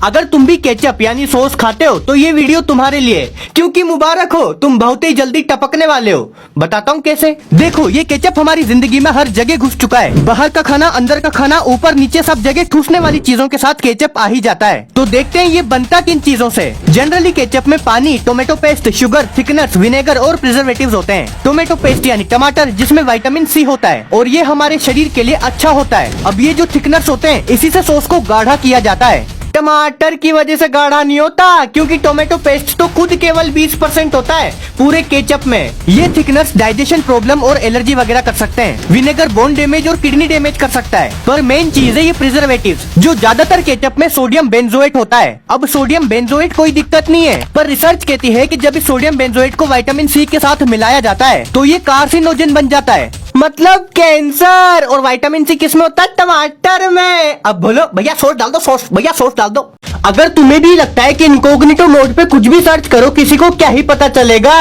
अगर तुम भी केचप यानी सॉस खाते हो तो ये वीडियो तुम्हारे लिए, क्योंकि मुबारक हो, तुम बहुत ही जल्दी टपकने वाले हो। बताता हूँ कैसे। देखो, ये केचप हमारी जिंदगी में हर जगह घुस चुका है। बाहर का खाना, अंदर का खाना, ऊपर नीचे सब जगह ठूसने वाली चीजों के साथ केचप आ ही जाता है। तो देखते हैं ये बनता किन चीजों से। जनरली केचप में पानी, tomato paste, sugar, thickeners, vinegar और प्रिजर्वेटिव्स होते हैं। टोमेटो पेस्ट यानी टमाटर, जिसमें विटामिन सी होता है और ये हमारे शरीर के लिए अच्छा होता है। अब ये जो थिकनर्स होते हैं, इसी से सॉस को गाढ़ा किया जाता है। टमाटर की वजह से गाढ़ा नहीं होता, क्योंकि टोमेटो पेस्ट तो खुद केवल 20% होता है पूरे केचप में। ये थिकनर्स डाइजेशन प्रॉब्लम और एलर्जी वगैरह कर सकते हैं। विनेगर बोन डैमेज और किडनी डैमेज कर सकता है। पर मेन चीज है ये प्रिजर्वेटिव्स, जो ज्यादातर केचप में सोडियम बेंजोएट होता है। अब सोडियम बेंजोएट कोई दिक्कत नहीं है, पर रिसर्च कहती है कि जब इस सोडियम बेंजोएट को विटामिन सी के साथ मिलाया जाता है तो ये कार्सिनोजन बन जाता है, मतलब कैंसर। और विटामिन सी किसमें होता है? टमाटर में। अब बोलो भैया सॉस डाल दो, सॉस भैया सॉस डाल दो। अगर तुम्हें भी लगता है कि इनकॉग्निटो मोड पे कुछ भी सर्च करो, किसी को क्या ही पता चलेगा,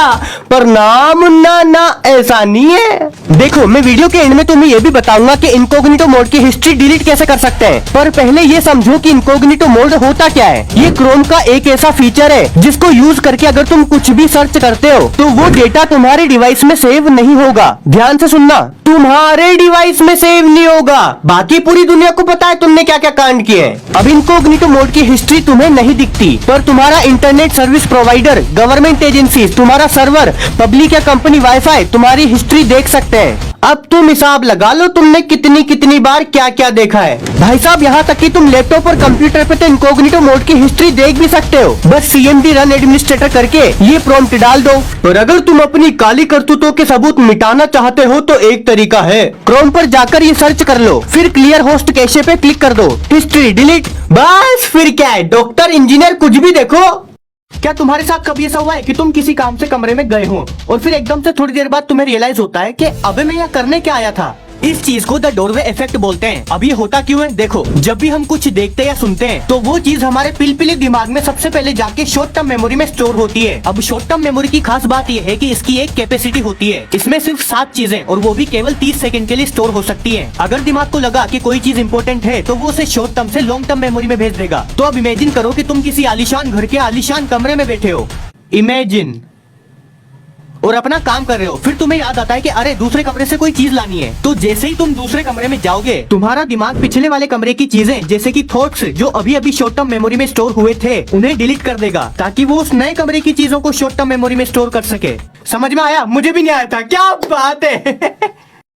पर ना मुन्ना ना, ऐसा नहीं है। देखो, मैं वीडियो के एंड में तुम्हें ये भी बताऊंगा कि इनकॉग्निटो मोड की हिस्ट्री डिलीट कैसे कर सकते हैं। पर पहले ये समझो कि इनकॉग्निटो मोड होता क्या है। ये क्रोम का एक ऐसा फीचर है जिसको यूज करके अगर तुम कुछ भी सर्च करते हो तो वो डेटा तुम्हारे डिवाइस में सेव नहीं होगा। ध्यान से सुनना, तुम्हारे डिवाइस में सेव नहीं होगा, बाकी पूरी दुनिया को पता है तुमने क्या क्या कांड किए हैं। अब इनकॉग्निटो मोड की हिस्ट्री तुम्हें नहीं दिखती, पर तुम्हारा internet service provider, government agency, तुम्हारा सर्वर, पब्लिक या कंपनी वाईफाई तुम्हारी हिस्ट्री देख सकते हैं। अब तुम हिसाब लगा लो तुमने कितनी कितनी बार क्या क्या देखा है। भाई साहब, यहाँ तक कि तुम लैपटॉप और कंप्यूटर पे तो इनकॉग्निटो मोड की हिस्ट्री देख भी सकते हो। बस cmd रन एडमिनिस्ट्रेटर करके ये प्रॉम्प्ट डाल दो। और अगर तुम अपनी काली करतूतों के सबूत मिटाना चाहते हो तो एक तरीका है, क्रोम पर जाकर ये सर्च कर लो, फिर क्लियर होस्ट कैशे पे क्लिक कर दो, हिस्ट्री डिलीट, बस। फिर क्या है, डॉक्टर, इंजीनियर, कुछ भी देखो। क्या तुम्हारे साथ कभी ऐसा हुआ है कि तुम किसी काम से कमरे में गए हो और फिर एकदम से थोड़ी देर बाद तुम्हें रियलाइज होता है कि अबे मैं यहाँ करने क्या आया था? इस चीज को द डोरवे इफेक्ट बोलते हैं। अब ये होता क्यों है? देखो, जब भी हम कुछ देखते या सुनते हैं तो वो चीज हमारे पिलपिली दिमाग में सबसे पहले जाके शॉर्ट टर्म मेमोरी में स्टोर होती है। अब शॉर्ट टर्म मेमोरी की खास बात ये है कि इसकी एक कैपेसिटी होती है। इसमें सिर्फ 7 चीजें, और वो भी केवल 30 सेकंड के लिए स्टोर हो सकती है। अगर दिमाग को लगा कि कोई चीज इंपॉर्टेंट है तो वो उसे शॉर्ट टर्म से लॉन्ग टर्म मेमोरी में भेज देगा। तो अब इमेजिन करो कि तुम किसी आलीशान घर के आलीशान कमरे में बैठे हो, इमेजिन, और अपना काम कर रहे हो। फिर तुम्हें याद आता है कि अरे दूसरे कमरे से कोई चीज लानी है। तो जैसे ही तुम दूसरे कमरे में जाओगे, तुम्हारा दिमाग पिछले वाले कमरे की चीजें, जैसे कि थॉट्स जो अभी अभी शॉर्ट टर्म मेमोरी में स्टोर हुए थे, उन्हें डिलीट कर देगा, ताकि वो उस नए कमरे की चीजों को शॉर्ट टर्म मेमोरी में स्टोर कर सके। समझ में आया? मुझे भी नहीं आया था। क्या बात है।